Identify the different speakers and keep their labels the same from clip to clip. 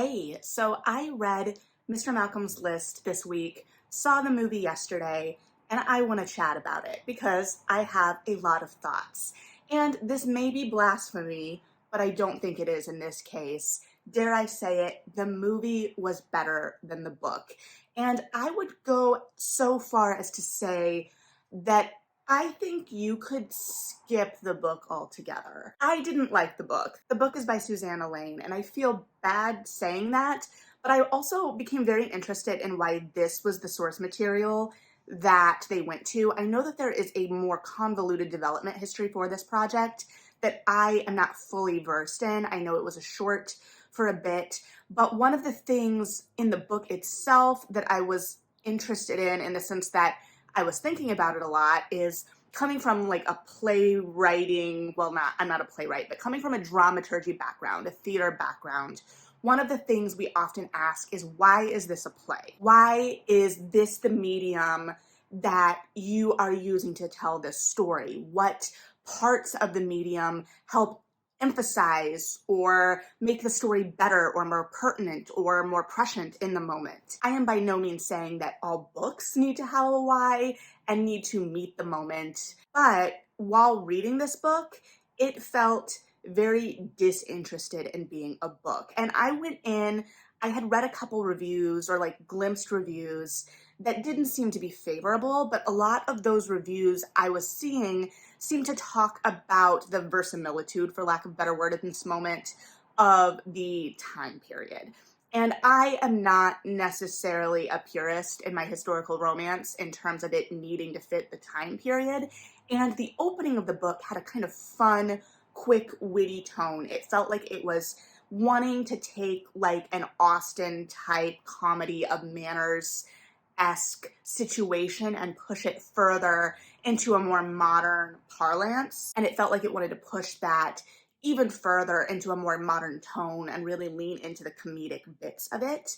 Speaker 1: Hey, so I read Mr. Malcolm's List this week, saw the movie yesterday, and I want to chat about it because I have a lot of thoughts. And this may be blasphemy, but I don't think it is in this case. Dare I say it, the movie was better than the book. And I would go so far as to say that I think you could skip the book altogether. I didn't like the book. The book is by Suzanne Allain, and I feel bad saying that, but I also became very interested in why this was the source material that they went to. I know that there is a more convoluted development history for this project that I am not fully versed in. I know it was a short for a bit, but one of the things in the book itself that I was interested in the sense that I was thinking about it a lot, is coming from like a playwriting, I'm not a playwright, but coming from a dramaturgy background, a theater background, one of the things we often ask is, why is this a play? Why is this the medium that you are using to tell this story? What parts of the medium help emphasize or make the story better or more pertinent or more prescient in the moment? I am by no means saying that all books need to have a why and need to meet the moment, but while reading this book, it felt very disinterested in being a book. And I went in, I had read a couple reviews or like glimpsed reviews that didn't seem to be favorable, but a lot of those reviews I was seeing seemed to talk about the verisimilitude, for lack of a better word at this moment, of the time period. And I am not necessarily a purist in my historical romance in terms of it needing to fit the time period. And the opening of the book had a kind of fun, quick, witty tone. It felt like it was wanting to take like an Austen type comedy of manners-esque situation and push it further into a more modern parlance. And it felt like it wanted to push that even further into a more modern tone and really lean into the comedic bits of it.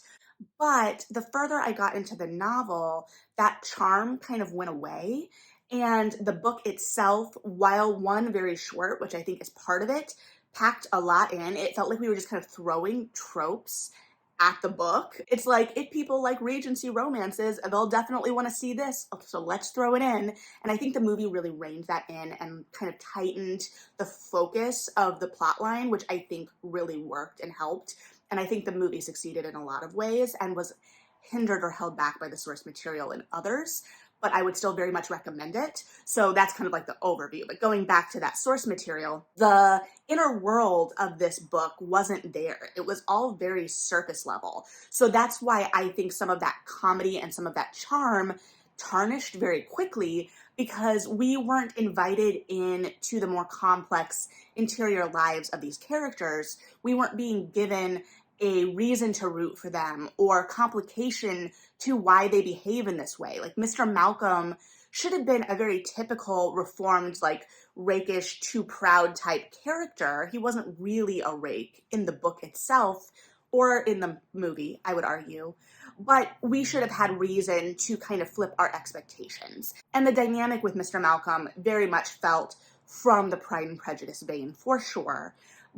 Speaker 1: But the further I got into the novel, that charm kind of went away. And the book itself, while one very short, which I think is part of it, packed a lot in. It felt like we were just kind of throwing tropes at the book. It's like, if people like Regency romances, they'll definitely want to see this, so let's throw it in. And I think the movie really reined that in and kind of tightened the focus of the plot line, which I think really worked and helped. And I think the movie succeeded in a lot of ways and was hindered or held back by the source material in others, but I would still very much recommend it. So that's kind of like the overview. But going back to that source material, the inner world of this book wasn't there. It was all very surface level. So that's why I think some of that comedy and some of that charm tarnished very quickly, because we weren't invited into the more complex interior lives of these characters. We weren't being given a reason to root for them or complication to why they behave in this way. Like, Mr. Malcolm should have been a very typical reformed, like rakish, too proud type character. He wasn't really a rake in the book itself or in the movie, I would argue. But we should have had reason to kind of flip our expectations. And the dynamic with Mr. Malcolm very much felt from the Pride and Prejudice vein, for sure.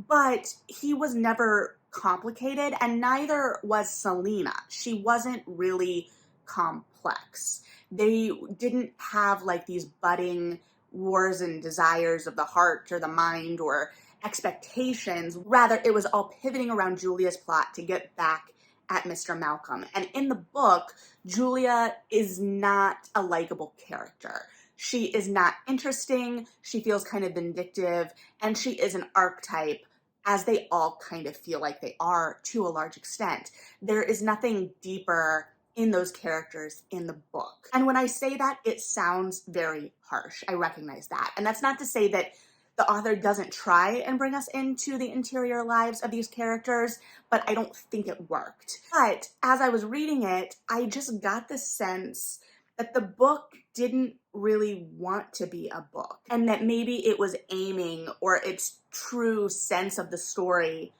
Speaker 1: But he was never complicated, and neither was Selena. She wasn't really complex. They didn't have like these budding wars and desires of the heart or the mind or expectations. Rather, it was all pivoting around Julia's plot to get back at Mr. Malcolm. And in the book, Julia is not a likable character. She is not interesting. She feels kind of vindictive, and she is an archetype, as they all kind of feel like they are to a large extent. There is nothing deeper in those characters in the book. And when I say that, it sounds very harsh. I recognize that. And that's not to say that the author doesn't try and bring us into the interior lives of these characters, but I don't think it worked. But as I was reading it, I just got the sense that the book didn't really want to be a book, and that maybe it was aiming, or its true sense of the story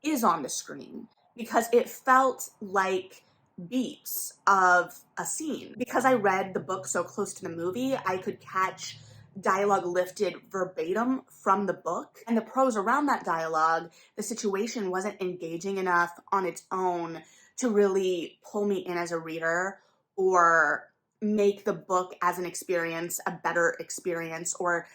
Speaker 1: is on the screen, because it felt like beats of a scene. Because I read the book so close to the movie, I could catch dialogue lifted verbatim from the book. And the prose around that dialogue, the situation wasn't engaging enough on its own to really pull me in as a reader or make the book as an experience a better experience, or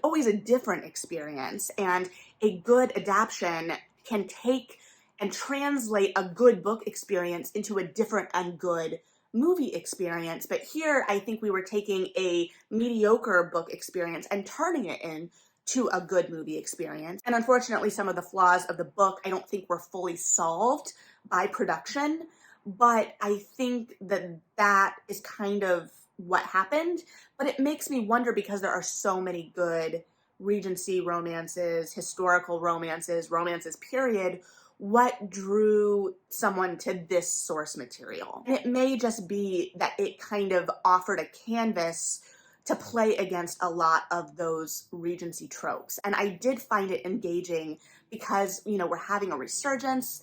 Speaker 1: always a different experience. And a good adaptation can take and translate a good book experience into a different and good movie experience. But here, I think we were taking a mediocre book experience and turning it into a good movie experience. And unfortunately, some of the flaws of the book, I don't think were fully solved by production, but I think that that is kind of what happened. But it makes me wonder, because there are so many good Regency romances, historical romances, romances period, what drew someone to this source material? And it may just be that it kind of offered a canvas to play against a lot of those Regency tropes. And I did find it engaging because, we're having a resurgence.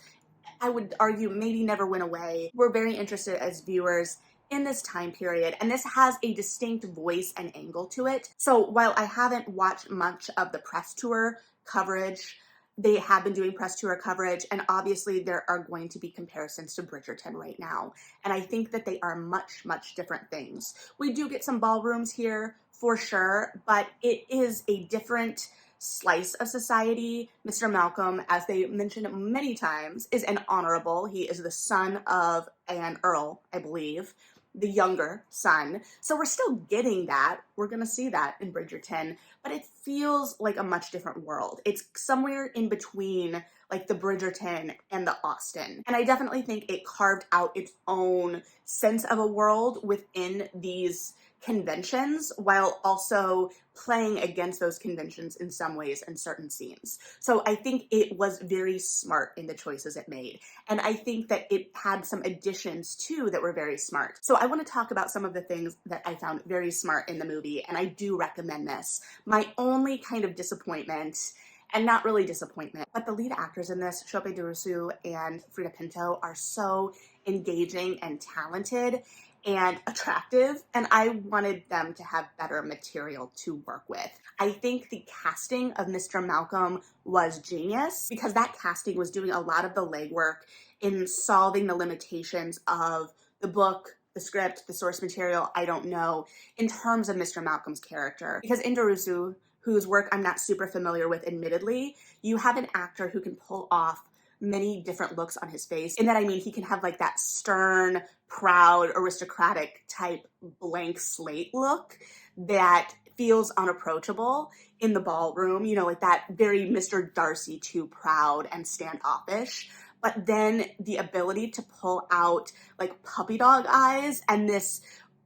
Speaker 1: I would argue maybe never went away. We're very interested as viewers in this time period, and this has a distinct voice and angle to it. So while I haven't watched much of the press tour coverage, they have been doing press tour coverage, and obviously there are going to be comparisons to Bridgerton right now. And I think that they are much, much different things. We do get some ballrooms here for sure, but it is a different slice of society. Mr. Malcolm, as they mentioned many times, is an honorable. He is the son of an earl, I believe, the younger son. So we're still getting that. We're going to see that in Bridgerton, but it feels like a much different world. It's somewhere in between like the Bridgerton and the Austen. And I definitely think it carved out its own sense of a world within these conventions, while also playing against those conventions in some ways in certain scenes. So I think it was very smart in the choices it made. And I think that it had some additions too that were very smart. So I want to talk about some of the things that I found very smart in the movie, and I do recommend this. My only kind of disappointment, and not really disappointment, but the lead actors in this, Chope Durusu and Frida Pinto, are so engaging and talented and attractive, and I wanted them to have better material to work with. I think the casting of Mr. Malcolm was genius, because that casting was doing a lot of the legwork in solving the limitations of the book, the script, the source material, I don't know, in terms of Mr. Malcolm's character. Because in Durusu, whose work I'm not super familiar with admittedly, you have an actor who can pull off many different looks on his face. And that I mean, he can have like that stern, proud, aristocratic type blank slate look that feels unapproachable in the ballroom, like that very Mr. Darcy, too proud and standoffish. But then the ability to pull out like puppy dog eyes and this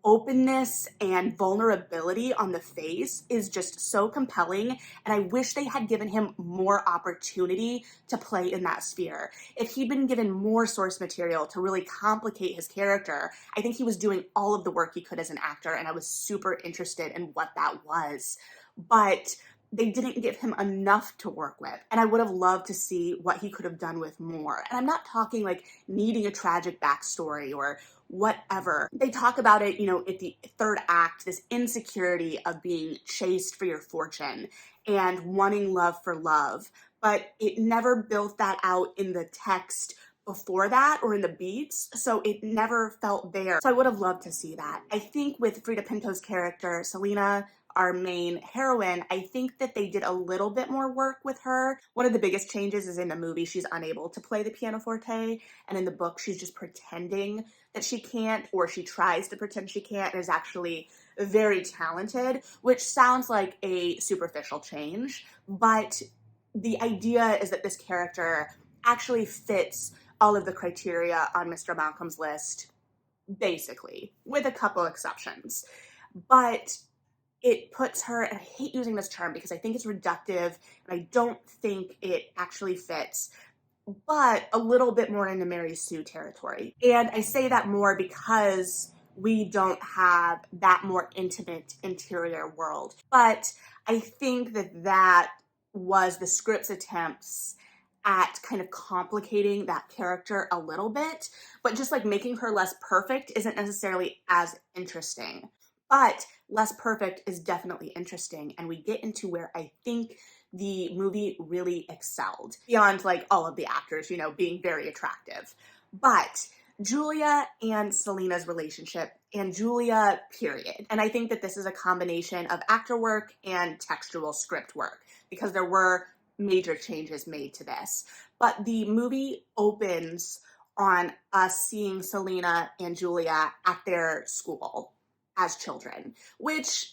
Speaker 1: openness and vulnerability on the face is just so compelling, and I wish they had given him more opportunity to play in that sphere. If he'd been given more source material to really complicate his character, I think he was doing all of the work he could as an actor, and I was super interested in what that was. But they didn't give him enough to work with, and I would have loved to see what he could have done with more. And I'm not talking like needing a tragic backstory or whatever. They talk about it, at the third act, this insecurity of being chased for your fortune and wanting love for love, but it never built that out in the text before that or in the beats, so it never felt there. So I would have loved to see that. I think with Frida Pinto's character, Selena, our main heroine, I think that they did a little bit more work with her. One of the biggest changes is in the movie, she's unable to play the pianoforte, and in the book, she's just pretending that she can't, or she tries to pretend she can't, and is actually very talented, which sounds like a superficial change, but the idea is that this character actually fits all of the criteria on Mr. Malcolm's list, basically, with a couple exceptions. But it puts her, and I hate using this term because I think it's reductive, and I don't think it actually fits, but a little bit more into Mary Sue territory. And I say that more because we don't have that more intimate interior world. But I think that was the script's attempts at kind of complicating that character a little bit, but just like making her less perfect isn't necessarily as interesting. But less perfect is definitely interesting, and we get into where I think the movie really excelled, beyond like all of the actors, you know, being very attractive. But Julia and Selena's relationship, and Julia, period. And I think that this is a combination of actor work and textual script work, because there were major changes made to this. But the movie opens on us seeing Selena and Julia at their school as children, which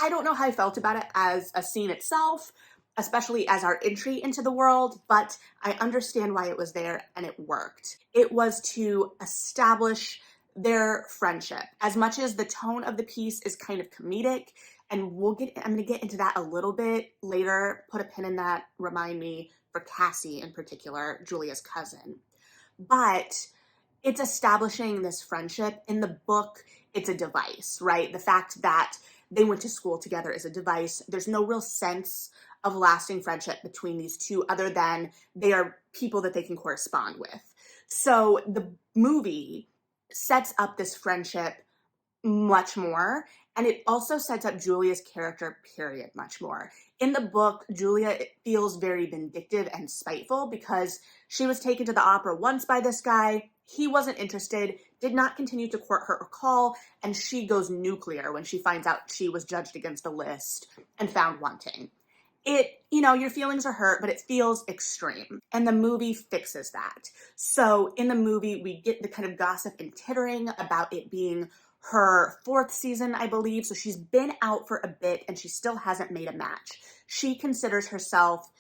Speaker 1: I don't know how I felt about it as a scene itself, especially as our entry into the world, but I understand why it was there and it worked. It was to establish their friendship. As much as the tone of the piece is kind of comedic, and I'm gonna get into that a little bit later, put a pin in that, remind me, for Cassie in particular, Julia's cousin. But it's establishing this friendship. In the book, it's a device, right? The fact that they went to school together is a device. There's no real sense of lasting friendship between these two other than they are people that they can correspond with. So the movie sets up this friendship much more, and it also sets up Julia's character, period, much more. In the book, Julia feels very vindictive and spiteful because she was taken to the opera once by this guy. He wasn't interested, did not continue to court her or call, and she goes nuclear when she finds out she was judged against the list and found wanting. Your feelings are hurt, but it feels extreme. And the movie fixes that. So in the movie, we get the kind of gossip and tittering about it being her fourth season, I believe. So she's been out for a bit and she still hasn't made a match. She considers herself,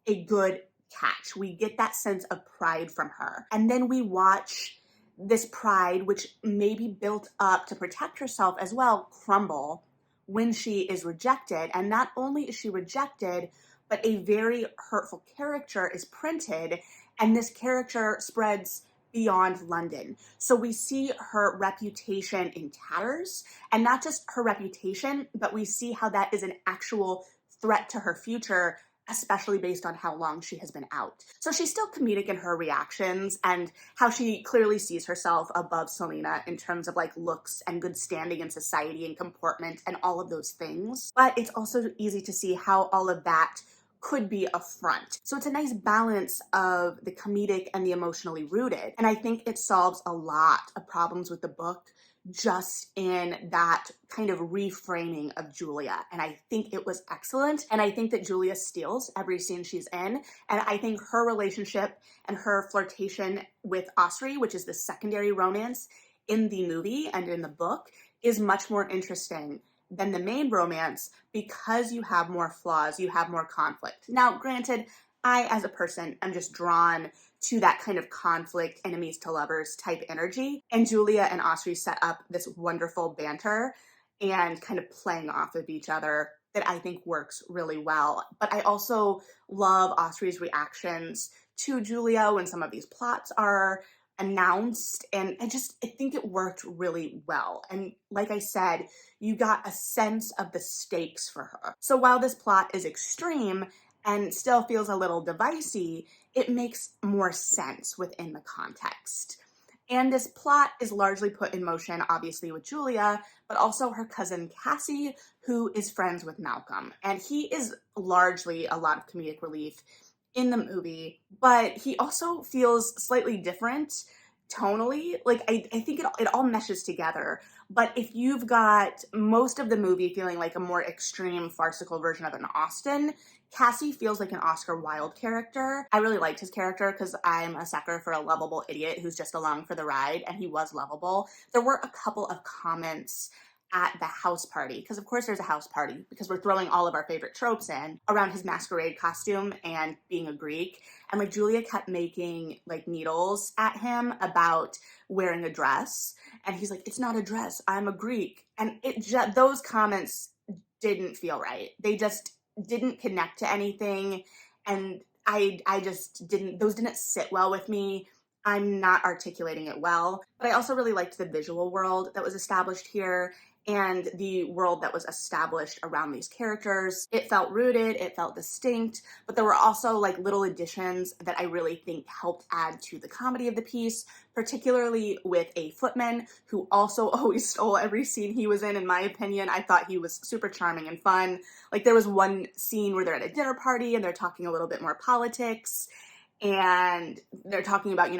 Speaker 1: a good catch. We get that sense of pride from her. And then we watch this pride, which may be built up to protect herself as well, crumble when she is rejected. And not only is she rejected, but a very hurtful character is printed, and this character spreads beyond London. So we see her reputation in tatters, and not just her reputation, but we see how that is an actual threat to her future, especially based on how long she has been out. So she's still comedic in her reactions and how she clearly sees herself above Selena in terms of like looks and good standing in society and comportment and all of those things. But it's also easy to see how all of that could be a front. So it's a nice balance of the comedic and the emotionally rooted. And I think it solves a lot of problems with the book just in that kind of reframing of Julia. And I think it was excellent. And I think that Julia steals every scene she's in. And I think her relationship and her flirtation with Osri, which is the secondary romance in the movie and in the book, is much more interesting than the main romance because you have more flaws, you have more conflict. Now, granted, I, as a person, am just drawn to that kind of conflict, enemies to lovers type energy. And Julia and Osri set up this wonderful banter and kind of playing off of each other that I think works really well. But I also love Osri's reactions to Julia when some of these plots are announced, and I think it worked really well. And like I said, you got a sense of the stakes for her. So while this plot is extreme and still feels a little divicey, it makes more sense within the context. And this plot is largely put in motion, obviously, with Julia, but also her cousin Cassie, who is friends with Malcolm. And he is largely a lot of comedic relief in the movie, but he also feels slightly different tonally. Like, I think it all meshes together. But if you've got most of the movie feeling like a more extreme, farcical version of an Austen, Cassie feels like an Oscar Wilde character. I really liked his character because I'm a sucker for a lovable idiot who's just along for the ride, and he was lovable. There were a couple of comments at the house party, because of course there's a house party, because we're throwing all of our favorite tropes in around his masquerade costume and being a Greek. And like Julia kept making like needles at him about wearing a dress. And he's like, it's not a dress, I'm a Greek. And those comments didn't feel right. They just didn't connect to anything. And I just those didn't sit well with me. I'm not articulating it well, but I also really liked the visual world that was established here. and the world that was established around these characters. It felt rooted, it felt distinct, but there were also like little additions that I really think helped add to the comedy of the piece, particularly with a footman who also always stole every scene he was in my opinion. I thought he was super charming and fun. Like there was one scene where they're at a dinner party and they're talking a little bit more politics, and they're talking about,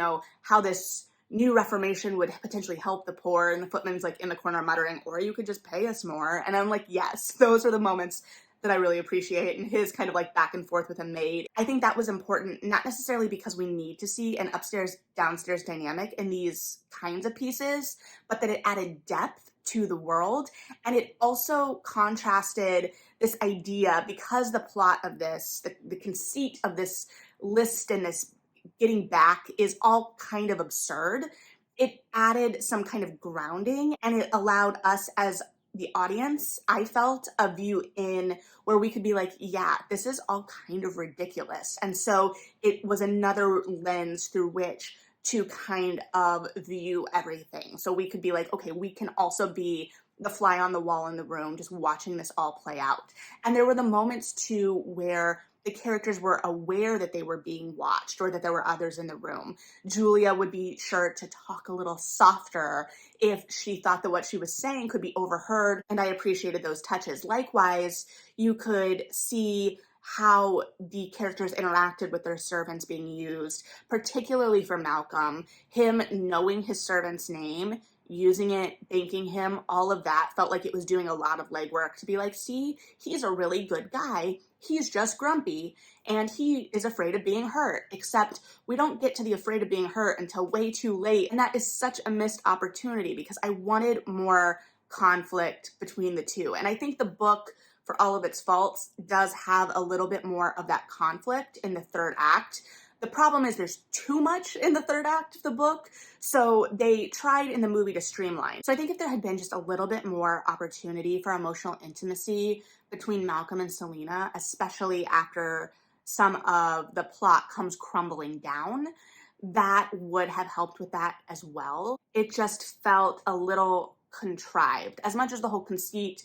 Speaker 1: how this new reformation would potentially help the poor, and the footman's like in the corner muttering, or you could just pay us more. And I'm like, yes, those are the moments that I really appreciate, and his kind of like back and forth with a maid. I think that was important, not necessarily because we need to see an upstairs downstairs dynamic in these kinds of pieces, but that it added depth to the world, and it also contrasted this idea, because the plot of this, the conceit of this list and this getting back is all kind of absurd. It added some kind of grounding, and it allowed us as the audience, I felt, a view in where we could be like, yeah, this is all kind of ridiculous. And so it was another lens through which to kind of view everything. So we could be like, okay, we can also be the fly on the wall in the room, just watching this all play out. And there were the moments too where the characters were aware that they were being watched or that there were others in the room. Julia would be sure to talk a little softer if she thought that what she was saying could be overheard, and I appreciated those touches. Likewise, you could see how the characters interacted with their servants being used, particularly for Malcolm. Him knowing his servant's name, using it, thanking him, all of that felt like it was doing a lot of legwork to be like, see, he's a really good guy. He's just grumpy, and he is afraid of being hurt, except we don't get to the afraid of being hurt until way too late, and that is such a missed opportunity because I wanted more conflict between the two. And I think the book, for all of its faults, does have a little bit more of that conflict in the third act. The problem is there's too much in the third act of the book, so they tried in the movie to streamline. So I think if there had been just a little bit more opportunity for emotional intimacy between Malcolm and Selena, especially after some of the plot comes crumbling down, that would have helped with that as well. It just felt a little contrived. As much as the whole conceit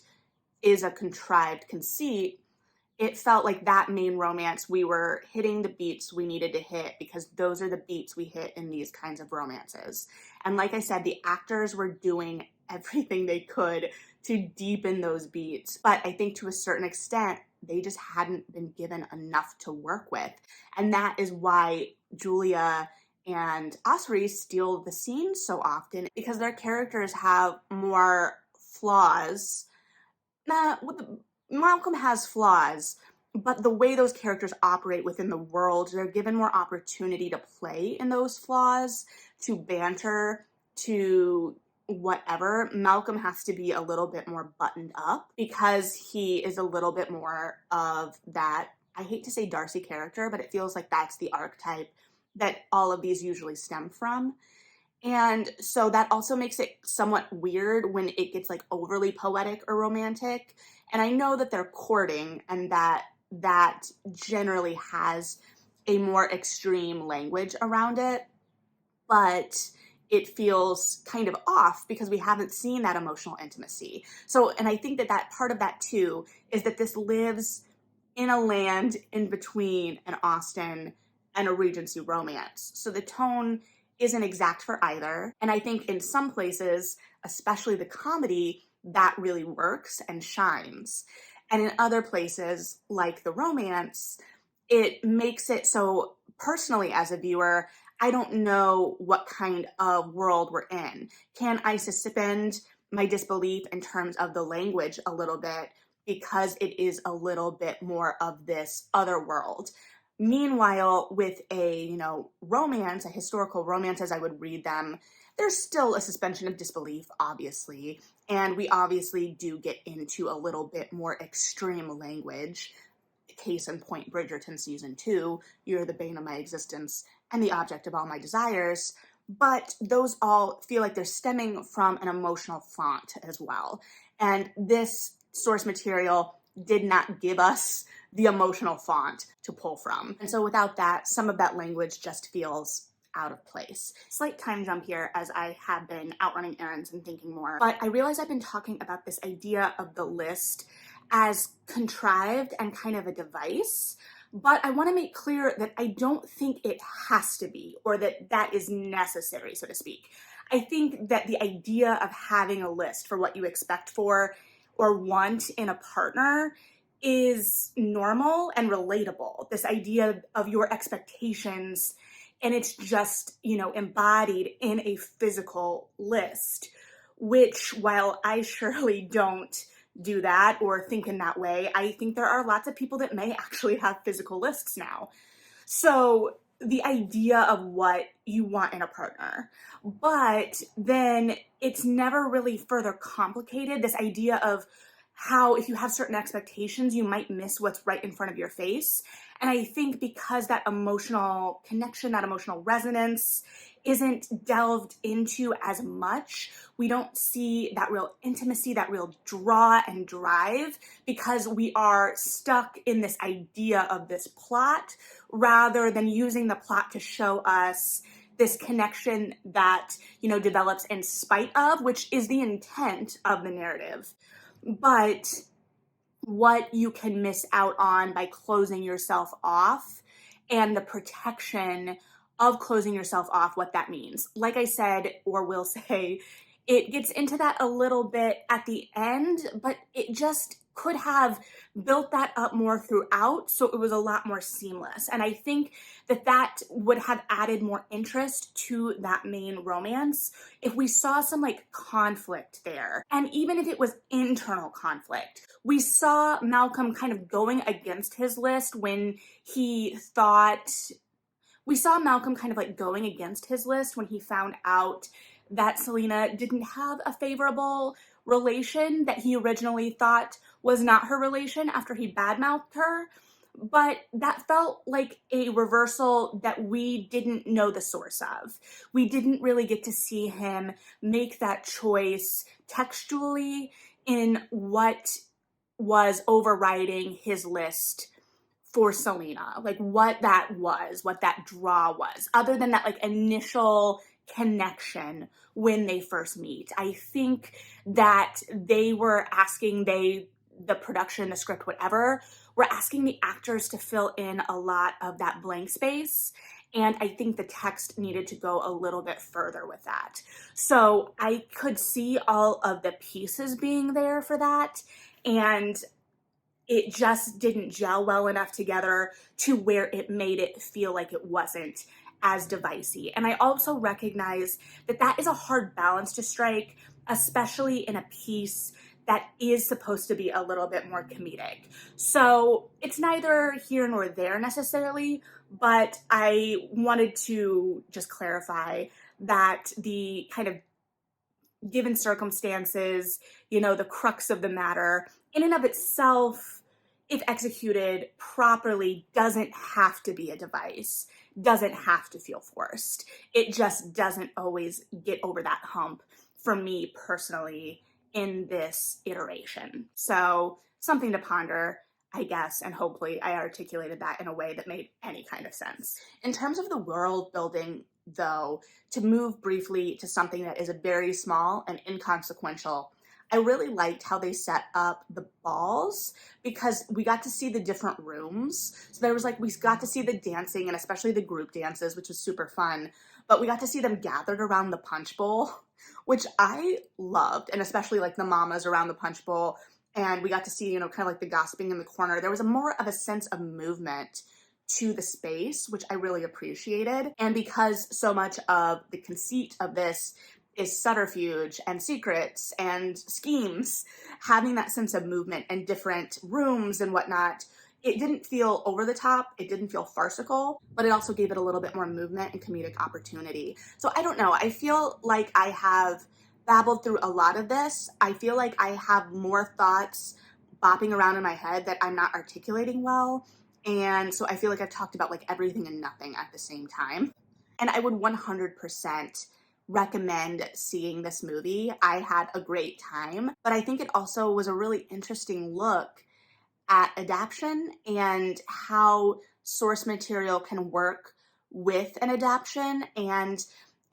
Speaker 1: is a contrived conceit, it felt like that main romance, we were hitting the beats we needed to hit because those are the beats we hit in these kinds of romances. And like I said, the actors were doing everything they could to deepen those beats. But I think to a certain extent, they just hadn't been given enough to work with. And that is why Julia and Osri steal the scene so often, because their characters have more flaws. Malcolm has flaws, but the way those characters operate within the world, they're given more opportunity to play in those flaws, to banter, to whatever. Malcolm has to be a little bit more buttoned up because he is a little bit more of that, I hate to say Darcy character, but it feels like that's the archetype that all of these usually stem from. And so that also makes it somewhat weird when it gets like overly poetic or romantic. And I know that they're courting and that generally has a more extreme language around it, but it feels kind of off because we haven't seen that emotional intimacy. So, and I think that part of that too is that this lives in a land in between an Austen and a Regency romance. So the tone isn't exact for either. And I think in some places, especially the comedy, that really works and shines. And in other places, like the romance, it makes it so personally as a viewer, I don't know what kind of world we're in. Can I suspend my disbelief in terms of the language a little bit because it is a little bit more of this other world? Meanwhile, with a, romance, a historical romance as I would read them, there's still a suspension of disbelief, obviously. And we obviously do get into a little bit more extreme language. Case in point, Bridgerton season 2, you're the bane of my existence and the object of all my desires. But those all feel like they're stemming from an emotional font as well. And this source material did not give us the emotional font to pull from. And so without that, some of that language just feels out of place. Slight time jump here as I have been out running errands and thinking more, but I realize I've been talking about this idea of the list as contrived and kind of a device, but I want to make clear that I don't think it has to be, or that that is necessary, so to speak. I think that the idea of having a list for what you expect for or want in a partner is normal and relatable. This idea of your expectations, and it's just, embodied in a physical list, which, while I surely don't do that or think in that way, I think there are lots of people that may actually have physical lists now. So the idea of what you want in a partner, but then it's never really further complicated. This idea of how if you have certain expectations, you might miss what's right in front of your face. And I think because that emotional connection, that emotional resonance isn't delved into as much, we don't see that real intimacy, that real draw and drive, because we are stuck in this idea of this plot rather than using the plot to show us this connection that, develops in spite of, which is the intent of the narrative. But what you can miss out on by closing yourself off, and the protection of closing yourself off, what that means. Like I said, or will say, it gets into that a little bit at the end, but it just could have built that up more throughout, so it was a lot more seamless. And I think that that would have added more interest to that main romance if we saw some conflict there. And even if it was internal conflict, we saw Malcolm kind of going against his list when he thought, we saw Malcolm kind of going against his list when he found out that Selena didn't have a favorable relation that he originally thought was not her relation after he badmouthed her. But that felt like a reversal that we didn't know the source of. We didn't really get to see him make that choice textually in what was overriding his list for Selena, what that was, what that draw was, other than that initial connection when they first meet. I think that they were asking, the production, the script, whatever, were asking the actors to fill in a lot of that blank space. And I think the text needed to go a little bit further with that. So I could see all of the pieces being there for that. And it just didn't gel well enough together to where it made it feel like it wasn't as divisive. And I also recognize that that is a hard balance to strike, especially in a piece that is supposed to be a little bit more comedic. So it's neither here nor there necessarily, but I wanted to just clarify that the kind of given circumstances, the crux of the matter, in and of itself, if executed properly, doesn't have to be a device, doesn't have to feel forced. It just doesn't always get over that hump for me personally in this iteration. So something to ponder, I guess, and hopefully I articulated that in a way that made any kind of sense. In terms of the world building, though, to move briefly to something that is very small and inconsequential, I really liked how they set up the balls, because we got to see the different rooms. So there was we got to see the dancing, and especially the group dances, which was super fun, but we got to see them gathered around the punch bowl, which I loved, and especially the mamas around the punch bowl. And we got to see, kind of the gossiping in the corner. There was more of a sense of movement to the space, which I really appreciated. And because so much of the conceit of this is subterfuge and secrets and schemes, having that sense of movement and different rooms and whatnot, it didn't feel over the top, it didn't feel farcical, but it also gave it a little bit more movement and comedic opportunity. So I don't know, I feel like I have babbled through a lot of this. I feel like I have more thoughts bopping around in my head that I'm not articulating well. And so I feel like I've talked about everything and nothing at the same time. And I would 100% recommend seeing this movie. I had a great time, but I think it also was a really interesting look at adaptation and how source material can work with an adaptation. And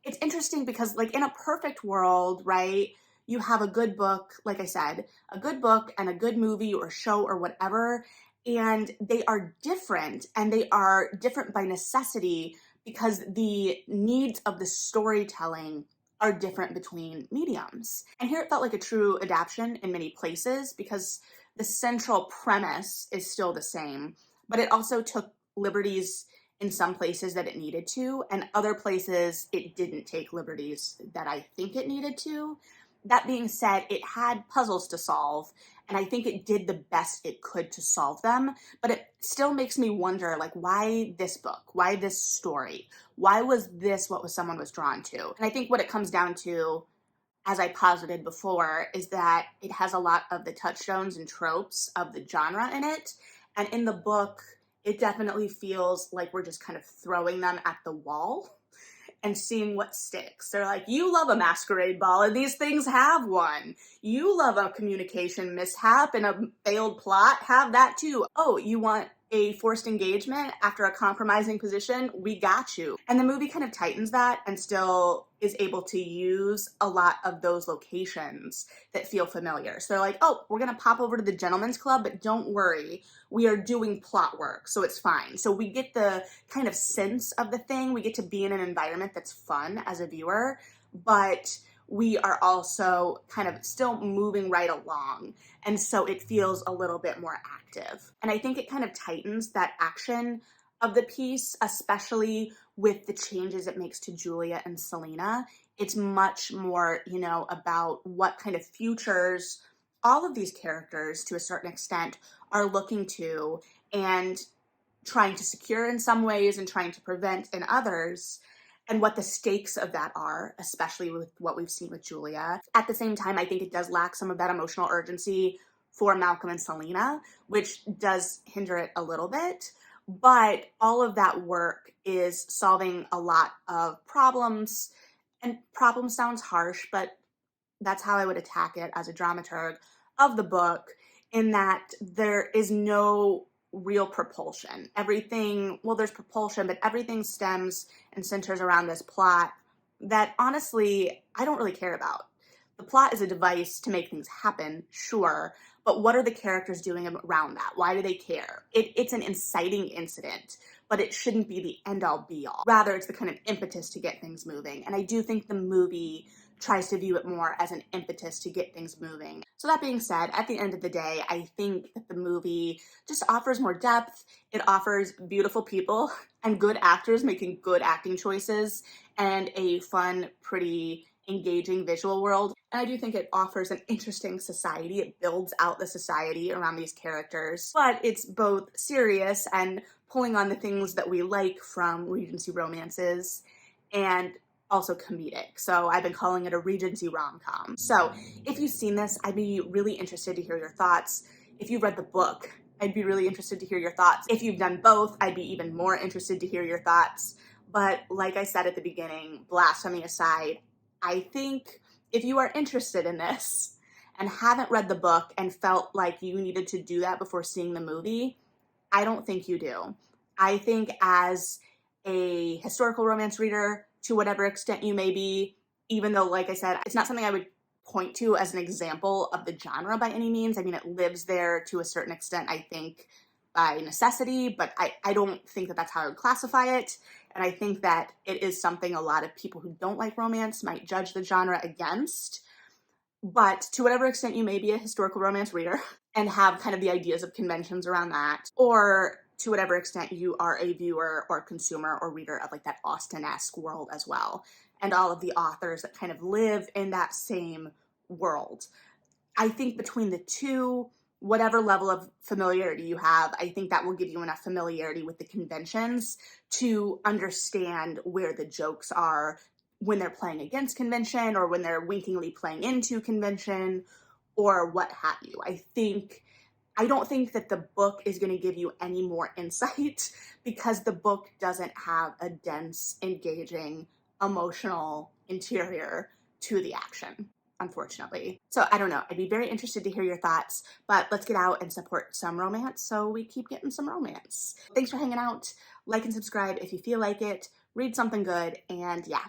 Speaker 1: it's interesting because, like, in a perfect world, right, you have a good book, like I said, a good book and a good movie or show or whatever, and they are different, and they are different by necessity because the needs of the storytelling are different between mediums. And here it felt like a true adaptation in many places because the central premise is still the same, but it also took liberties in some places that it needed to, and other places it didn't take liberties that I think it needed to. That being said, it had puzzles to solve, and I think it did the best it could to solve them, but it still makes me wonder, like, why this book? Why this story? Why was this what someone was drawn to? And I think what it comes down to, as I posited before, is that it has a lot of the touchstones and tropes of the genre in it, and in the book, it definitely feels like we're just kind of throwing them at the wall and seeing what sticks. They're like, you love a masquerade ball, and these things have one. You love a communication mishap and a failed plot, have that too. Oh, you want a forced engagement after a compromising position? We got you. And the movie kind of tightens that and still is able to use a lot of those locations that feel familiar. So they're like, oh, we're gonna pop over to the gentleman's club, but don't worry, we are doing plot work, so it's fine. So we get the kind of sense of the thing, we get to be in an environment that's fun as a viewer, but we are also kind of still moving right along. And so it feels a little bit more active. And I think it kind of tightens that action of the piece, especially with the changes it makes to Julia and Selena. It's much more, about what kind of futures all of these characters, to a certain extent, are looking to and trying to secure in some ways and trying to prevent in others, and what the stakes of that are, especially with what we've seen with Julia. At the same time, I think it does lack some of that emotional urgency for Malcolm and Selena, which does hinder it a little bit. But all of that work is solving a lot of problems, and problem sounds harsh, but that's how I would attack it as a dramaturg of the book, in that there is no real propulsion. Everything, well, there's propulsion, but everything stems and centers around this plot that honestly, I don't really care about. The plot is a device to make things happen, sure, but what are the characters doing around that? Why do they care? It's an inciting incident, but it shouldn't be the end-all be-all. Rather, it's the kind of impetus to get things moving. And I do think the movie tries to view it more as an impetus to get things moving. So that being said, at the end of the day, I think that the movie just offers more depth. It offers beautiful people and good actors making good acting choices and a fun, pretty, engaging visual world. And I do think it offers an interesting society. It builds out the society around these characters, but it's both serious and pulling on the things that we like from Regency romances and also comedic. So I've been calling it a Regency rom-com. So if you've seen this, I'd be really interested to hear your thoughts. If you've read the book, I'd be really interested to hear your thoughts. If you've done both, I'd be even more interested to hear your thoughts. But like I said at the beginning, blasphemy aside, I think if you are interested in this and haven't read the book and felt like you needed to do that before seeing the movie, I don't think you do. I think as a historical romance reader, to whatever extent you may be, even though, like I said, it's not something I would point to as an example of the genre by any means. I mean, it lives there to a certain extent, I think, by necessity, but I don't think that that's how I would classify it. And I think that it is something a lot of people who don't like romance might judge the genre against. But to whatever extent you may be a historical romance reader and have kind of the ideas of conventions around that, or to whatever extent you are a viewer or consumer or reader of like that Austen-esque world as well, and all of the authors that kind of live in that same world. I think between the two, whatever level of familiarity you have, I think that will give you enough familiarity with the conventions to understand where the jokes are when they're playing against convention or when they're winkingly playing into convention or what have you. I don't think that the book is going to give you any more insight because the book doesn't have a dense, engaging, emotional interior to the action. unfortunately. So I don't know, I'd be very interested to hear your thoughts, but let's get out and support some romance so we keep getting some romance. Thanks for hanging out. Like and subscribe if you feel like it. Read something good, and yeah,